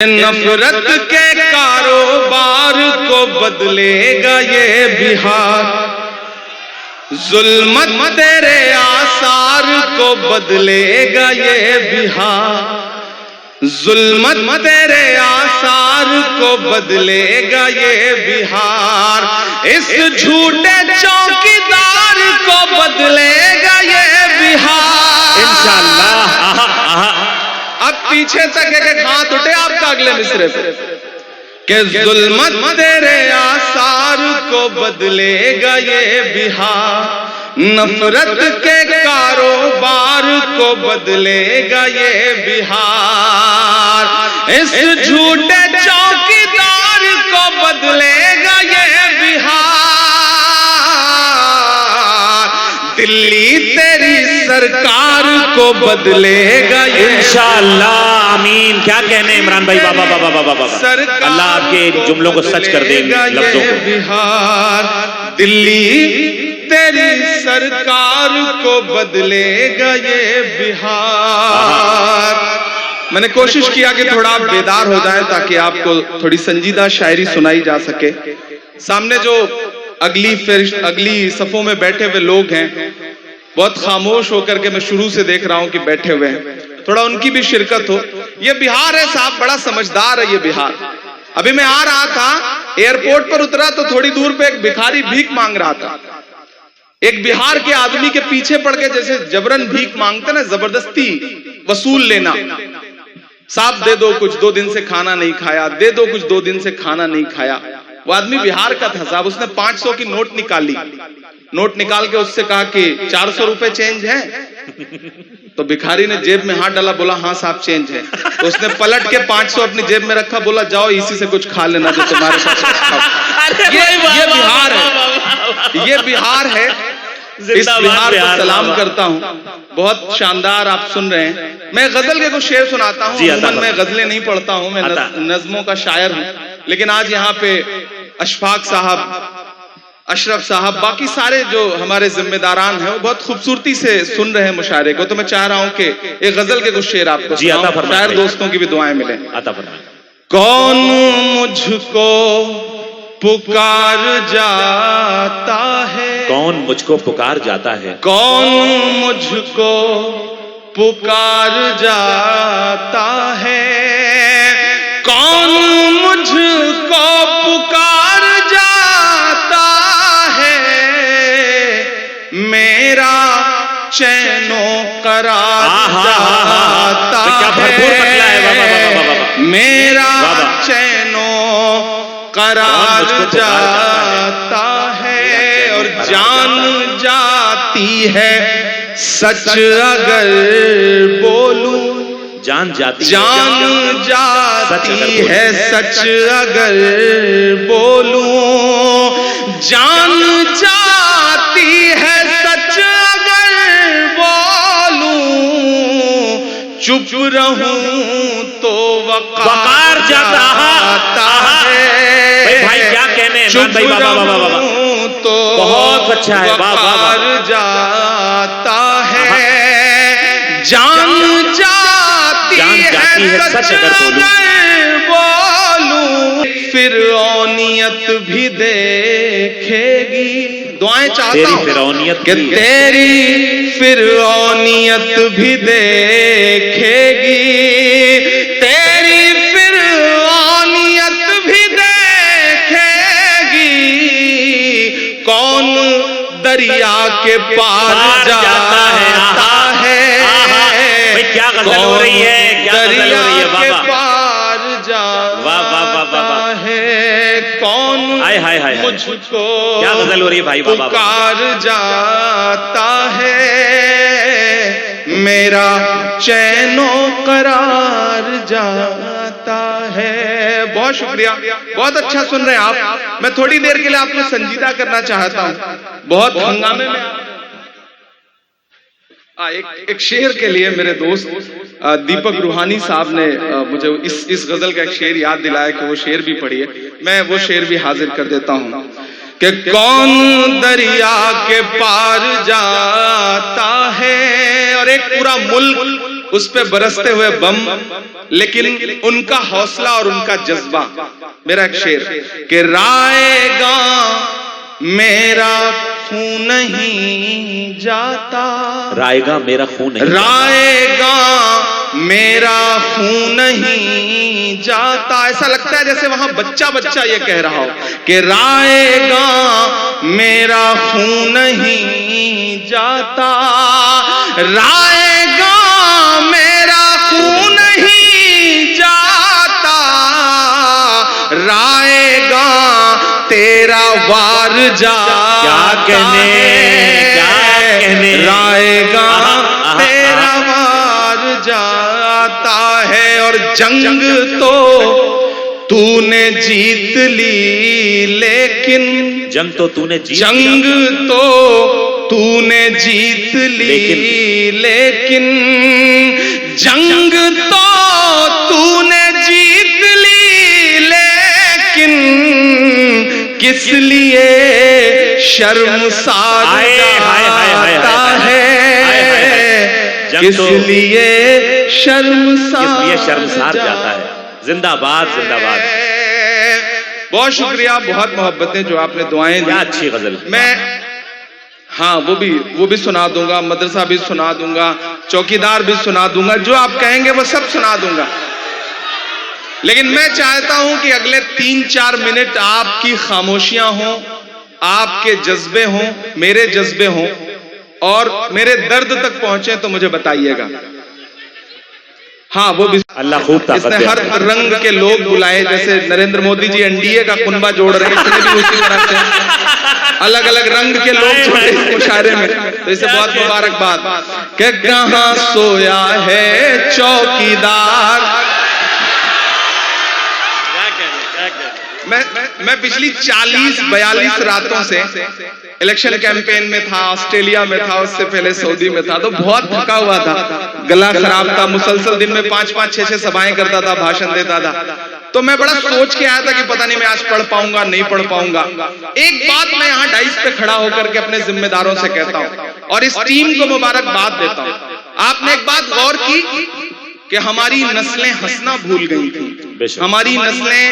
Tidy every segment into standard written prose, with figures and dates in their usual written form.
नफरत के कारोबार को बदलेगा ये बिहार, जुल्मत तेरे आसार को बदलेगा ये बिहार, जुल्मत तेरे आसार को बदलेगा ये बिहार, इस झूठे चौकीदार को बदलेगा ये बिहार इंशाअल्लाह। अब पीछे तक एक हाथ उठे आपका अगले मिसरे पे कि जुल्मत तेरे आसार को बदलेगा ये बिहार, नफरत के कारोबार को बदलेगा ये बिहार, इस झूठे चौकीदार को बदलेगा ये बिहार, दिल्ली तेरी सरकार को बदलेगा ये इंशाअल्लाह आमीन। क्या कहने इमरान भाई, बाबा बाबा बाबा बाबा, अल्लाह आपके जुमलों को सच कर दे लफ्जों को। बिहार दिल्ली तेरी सरकार को बदलेगा ये बिहार। मैंने कोशिश किया कि थोड़ा आप बेदार हो जाएं ताकि आपको थोड़ी संजीदा शायरी सुनाई जा सके। सामने जो अगली सफों में बैठे हुए लोग हैं, बहुत खामोश होकर के मैं शुरू से देख रहा हूं कि बैठे हुए हैं, थोड़ा उनकी भी शिरकत हो। ये बिहार है साहब, बड़ा समझदार है ये बिहार। अभी मैं आ रहा था, एयरपोर्ट पर उतरा तो थोड़ी दूर पे एक भिखारी भीख मांग रहा था। एक बिहार के आदमी के पीछे पड़ के जैसे जबरन भीख मांगते ना, जबरदस्ती वसूल लेना, साहब दे दो कुछ, 2 दिन से खाना नहीं खाया, दे दो कुछ, 2 दिन से खाना नहीं खाया। वो आदमी बिहार का था साहब, उसने 500 की नोट निकाली, नोट निकाल के उससे कहा कि 400 रुपए चेंज है। तो भिखारी ने जेब में हाथ डाला, बोला हाँ साहब चेंज है। तो उसने पलट के 500 अपनी जेब में रखा, बोला जाओ इसी से कुछ खा लेना जो तुम्हारे पास। ये बिहार है, ये बिहार है। इस बिहार को सलाम करता हूँ, बहुत शानदार आप सुन रहे हैं। मैं गजल के कुछ शेर सुनाता हूँ, मैं गजलें नहीं पढ़ता हूँ, मैं नज्मों का शायर हूँ, लेकिन आज यहाँ पे अशफाक साहब, अशरफ साहब, बाकी सारे जो हमारे जिम्मेदारान हैं वो बहुत खूबसूरती से सुन रहे हैं मुशायरे को, तो मैं चाह रहा हूं कि एक गजल के कुछ शेर आपको शायर दोस्तों की भी दुआएं मिले। कौन मुझको पुकार जाता है, कौन मुझको पुकार जाता है, कौन मुझको पुकार जाता है, कौन मुझको पुकार जाता है, मेरा चैनो करार जाता है, मेरा चैनो करार जाता है, और जान जाती है सच अगर बोलूं, जान जाती है सच अगर बोलूं, जान जाती है सच अगर बोलूं, चुप रहूं तो वकार जाता है। भाई क्या कहने, चुप रहूं तो बहुत अच्छा है, वकार जाता है, जान जाती है सच अगर बोलूं, फिर औनियत भी देखेगी। दुआएं चाहता हूं कि तेरी फिर औनियत भी देखेगी, तेरी फिर औनियत भी देखेगी, कौन दरिया के पार जाता है, क्या गजल हो रही है, क्या गजल हो रही है बाबा, पार जाता है, कौन मुझको क्या गजल हो रही है भाई, पुकार जाता है, मेरा चैनो करार जाता है। बहुत शुक्रिया, बहुत अच्छा सुन रहे हैं आप। मैं थोड़ी देर के लिए आपको संजीदा करना चाहता हूँ, बहुत हंगामे में एक शेर के लिए मेरे दोस्त दीपक रूहानी साहब ने मुझे इस गजल का एक शेर याद दिलाया कि वो शेर भी पढ़िए। मैं वो शेर भी हाजिर कर देता हूँ कि कौन दरिया के पार जाता है, और एक पूरा मुल्क उस पे बरसते हुए बम, लेकिन उनका हौसला और उनका जज्बा। मेरा एक शेर कि राएगा मेरा खून नहीं जाता, राएगा मेरा खून नहीं, राएगा मेरा खून नहीं जाता। ऐसा लगता है जैसे वहां बच्चा बच्चा ये कह रहा हो कि राएगा मेरा खून नहीं जाता, राएगा मेरा खून नहीं जाता, राएगा तेरा वार जाता है, राएगा तेरा वार जाता है। और जंग तो तूने जीत ली, लेकिन जंग तो तूने जीत, जंग तो तूने जीत ली, लेकिन जंग तो तूने जीत ली, लेकिन किस लिए शर्मसार जाता है, किस लिए शर्मसार जाता है। जिंदाबाद जिंदाबाद। बहुत शुक्रिया, बहुत मोहब्बतें जो आपने दुआएं दी। अच्छी गजल। मैं हाँ वो भी सुना दूंगा, मदरसा भी सुना दूंगा, चौकीदार भी सुना दूंगा, जो आप कहेंगे वो सब सुना दूंगा। लेकिन मैं चाहता हूं कि अगले 3-4 मिनट आपकी खामोशियां हों, आपके जज्बे हों, मेरे जज्बे हों और मेरे दर्द तक पहुंचे तो मुझे बताइएगा। हाँ वो भी अल्लाह खूब ताकत दे। हर रंग के लोग बुलाए, जैसे नरेंद्र मोदी जी एनडीए का कुनबा जोड़ रहे हैं, इसने भी उसी तरह से अलग अलग रंग के लोग जोड़े इस मुशायरे में, तो इसे बहुत मुबारकबाद। कि कहाँ सोया है चौकीदार। मैं पिछली 40-42 रातों से इलेक्शन कैंपेन में था, ऑस्ट्रेलिया में था, उससे पहले सऊदी में था, तो बहुत थका हुआ था, गला खराब था, मुसलसल दिन में 5-5, 6-6 सभाएं करता था, भाषण देता था। तो मैं बड़ा सोच के आया था कि पता नहीं मैं आज पढ़ पाऊंगा नहीं पढ़ पाऊंगा। एक बात मैं यहाँ डाइस पे खड़ा होकर के अपने जिम्मेदारों से कहता हूँ और इस टीम को मुबारकबाद देता हूँ। आपने एक बात गौर की कि हमारी नस्लें हंसना भूल गई थी, हमारी नस्लें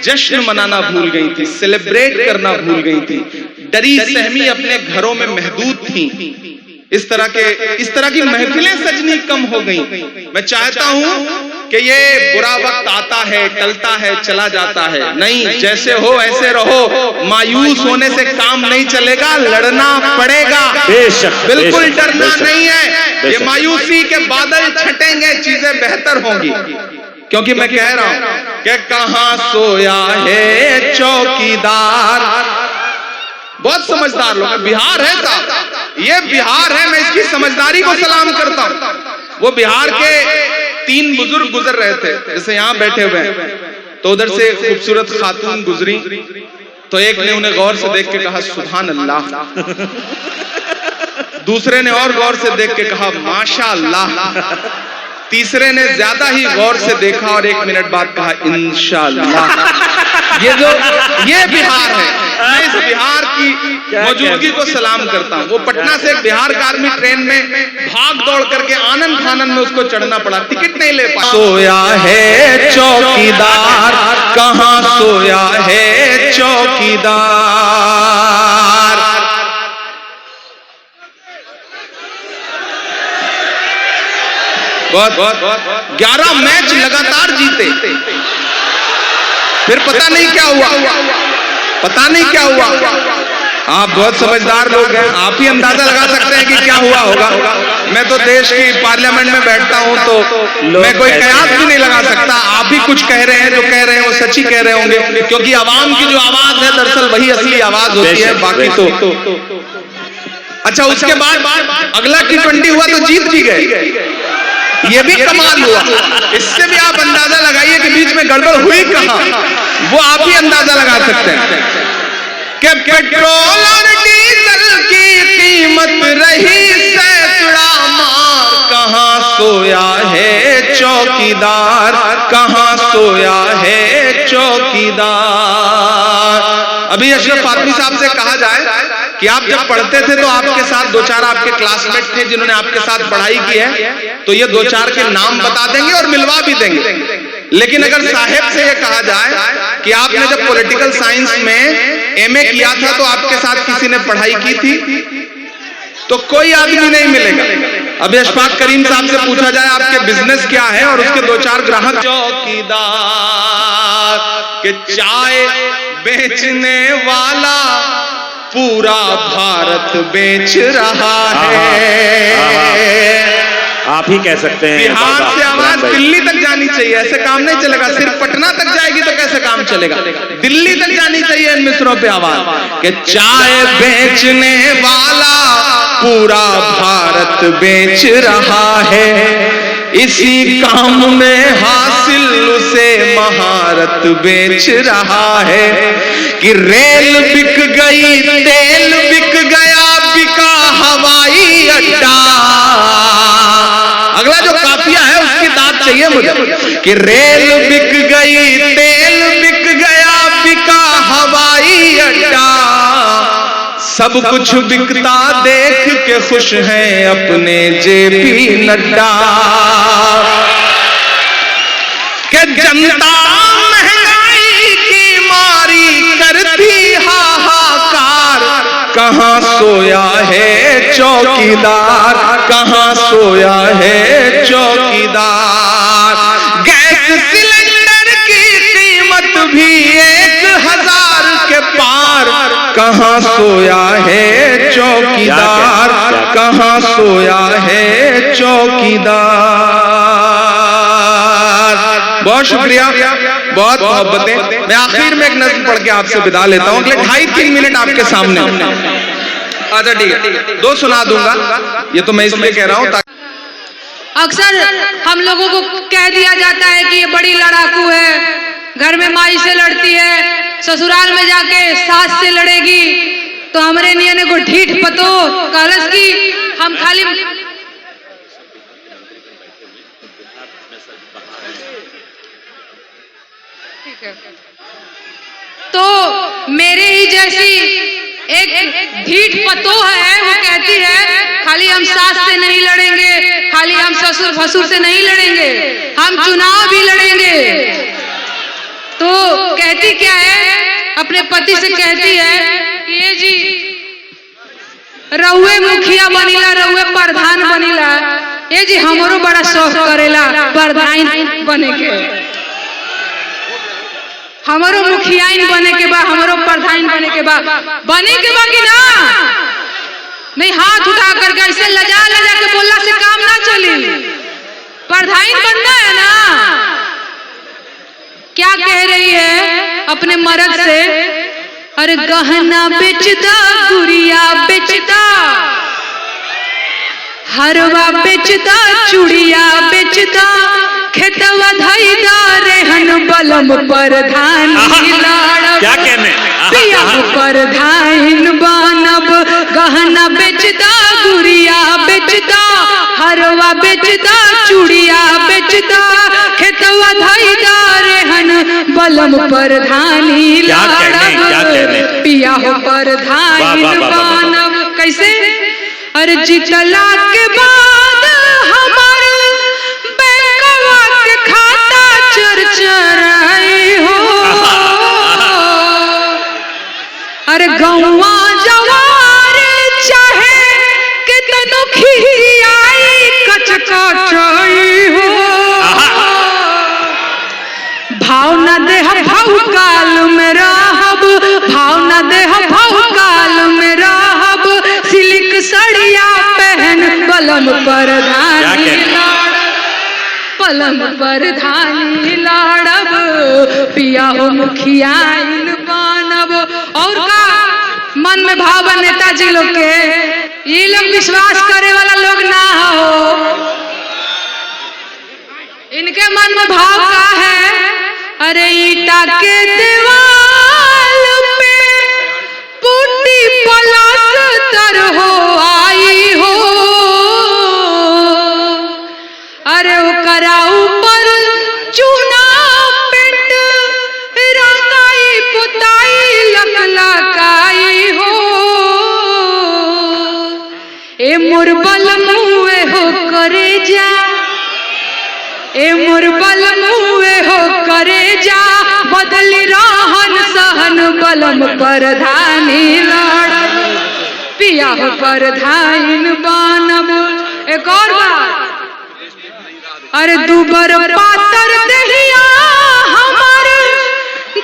जश्न मनाना भूल गई थी, सेलिब्रेट करना भूल गई थी, डरी सहमी अपने घरों में महदूद थी। इस तरह की महफिलें सजनी कम हो गई। मैं चाहता हूं कि ये बुरा वक्त आता है, टलता है, चला जाता है, नहीं, जैसे हो ऐसे रहो, मायूस होने से काम नहीं चलेगा, लड़ना पड़ेगा, बिल्कुल डरना नहीं है। ये मायूसी के बादल छटेंगे, चीजें बेहतर होंगी, क्योंकि मैं कह रहा हूं कि कहां सोया है चौकीदार। बहुत समझदार लोग, बिहार है साहब, ये बिहार है, मैं इसकी समझदारी को सलाम करता हूं। वो बिहार के 3 बुजुर्ग गुजर रहे थे, जैसे यहां बैठे हुए हैं, तो उधर से एक खूबसूरत खातून गुजरी, तो एक ने उन्हें गौर से देख के कहा सुभान अल्लाह, दूसरे ने और गौर से देख के कहा माशाअल्लाह, तीसरे ने ज्यादा ही गौर से देखा और 1 मिनट बाद कहा इंशाअल्लाह। ये बिहार है, मैं इस बिहार की मौजूदगी को सलाम करता हूँ। वो पटना से एक बिहार का आर्मी ट्रेन में भाग दौड़ करके आनंद फानन में उसको चढ़ना पड़ा, टिकट नहीं ले पाया। सोया है चौकीदार, कहाँ सोया है चौकीदार। 11 मैच लगातार जीते, फिर पता नहीं क्या हुआ, पता नहीं क्या हुआ। आप बहुत समझदार लोग हैं, आप ही अंदाजा लगा सकते हैं कि क्या हुआ होगा। मैं तो देश की पार्लियामेंट में बैठता हूं, तो मैं कोई कयास भी नहीं लगा सकता। आप ही कुछ कह रहे हैं, जो कह रहे हैं वो सच ही कह रहे होंगे, क्योंकि आवाम की जो आवाज है दरअसल वही असली आवाज होती है, बाकी तो। अच्छा, उसके बाद अगला T20 हुआ तो जीत भी गए, ये भी कमाल हुआ। इससे भी आप अंदाजा लगाइए कि बीच में गड़बड़ हुई कहां, वो आप ही अंदाजा लगा सकते हैं कि पेट्रोल और डीजल की कीमत रही सैकड़ा मार, कहां सोया है चौकीदार, कहां सोया है चौकीदार। अभी अशरफ फातमी साहब से कहा जाए कि आप जब पढ़ते थे तो आपके साथ दो चार आपके क्लासमेट थे जिन्होंने आपके साथ पढ़ाई की है, तो ये दो चार के नाम बता देंगे और मिलवा भी देंगे। लेकिन अगर साहेब से ये कहा जाए कि आपने जब पॉलिटिकल साइंस में एमए किया था तो आपके साथ किसी ने पढ़ाई की थी, तो कोई आदमी नहीं मिलेगा। अब अशफाक करीम साहब से पूछा जाए आपके बिजनेस क्या है और उसके दो चार ग्राहक, चौकीदार के चाय बेचने वाला पूरा भारत बेच रहा है। आप ही कह सकते हैं। बिहार से आवाज दिल्ली तक जानी चाहिए, ऐसे काम नहीं चलेगा। सिर्फ पटना तक जाएगी तो कैसे काम चलेगा, दिल्ली तक जानी चाहिए इन मिसरों पे आवाज कि चाय बेचने वाला पूरा भारत बेच रहा है, इसी काम में हासिल उसे महारत बेच रहा है। कि रेल बिक गई, तेल बिक गया, बिका हवाई अड्डा। अगला जो काफिया है उसकी दाद चाहिए मुझे। कि रेल बिक गई, तेल बिक गया, बिका हवाई अड्डा। सब कुछ बिकता देख के खुश हैं अपने जेपी नड्डा। कि जनता महंगाई की मारी करती हाहाकार, कहां सोया है चौकीदार, कहां सोया है चौकीदार। गैस सिलेंडर की कीमत भी 1000 के पार, कहां सोया है चौकीदार, कहां सोया है चौकीदार। बहुत शुक्रिया, बहुत मोहब्बतें। मैं आखिर में एक नज़्म पढ़ के आपसे विदा लेता हूं। अगले 2.5-3 मिनट आपके सामने। अच्छा ठीक है, 2 सुना दूंगा, ये तो मैं इसलिए कह रहा हूं ताकि अक्सर हम लोगों को कह दिया जाता है कि ये बड़ी लड़ाकू है, घर में माई से लड़ती है, ससुराल में जाके सास से लड़ेगी। तो हमारे नियन ने को ढीठ पतो कलस की हम खाली तो मेरे ही जैसी एक ढीठ पतो है, वो कहती है खाली हम सास से नहीं लड़ेंगे, खाली हम ससुर भसुर से नहीं लड़ेंगे, हम चुनाव भी लड़ेंगे। तो कहती क्या है, अपने पति से कहती है कि ये जी रउए मुखिया बनीला, रउए प्रधान बनीला, ये जी हमरो बड़ा शौक करेला प्रधान बने के, हमारो मुखियाइन बने के बाद, हमारो प्रधान बने के बाद, बने के बाद कि ना नहीं, हाथ उठा करके ऐसे लजा लजा के बोलना से काम ना चली, प्रधान बनना है ना। क्या कह रही है अपने मर्द से, अरे गहना बेचता, गुड़िया बेचता, हरवा बेचता, चूड़िया बेचता, खेतवा धैदा रेहन बलम प्रधान लाड़ब, क्या कहने पिया प्रधान बनब। गहना बेचता, गुड़िया बेचता, हरवा बेचता, चूड़िया बेचता, खेतवा धैदा रेहन बलम प्रधानी लाड़ब, पिया प्रधान बनब। कैसे, अरे जितला के बाद हमार बैंकवा के खाता चरचराई हो, अरे गौवा जवार चाहे कितनो खिसियाई कचकचाई हो, भाव न देह भाव काल में रहब, भाव न देह भाव काल में रहब, सिल्क सड़िया पहन बलम प्रधानी लाड़ब, बलम प्रधानी लाड़ब, पिया हो मुखियाइन बनब। और का मन में भाव बा नेताजी लोग के, ये लोग विश्वास करे वाला लोग ना हो, इनके मन में भाव का है, अरे ईटा के दीवाल पे पुट्टी पलस्तर हो आई हो, अरे ओकरा ऊपर चूना पेंट रंगाई पुताई लकलकाई हो, मोर बलमुए हो करे जा, ए मोर बलमुए हो करे जा, बदली रहन सहन बलम परधानी लड़ब, पिया हो परधाइन बनब। एक और बात, अरे दुबर पातर दहिया हमार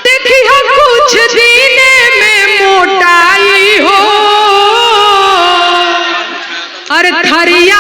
देखियो कुछ दीने में मोटाई हो, अरे थरिया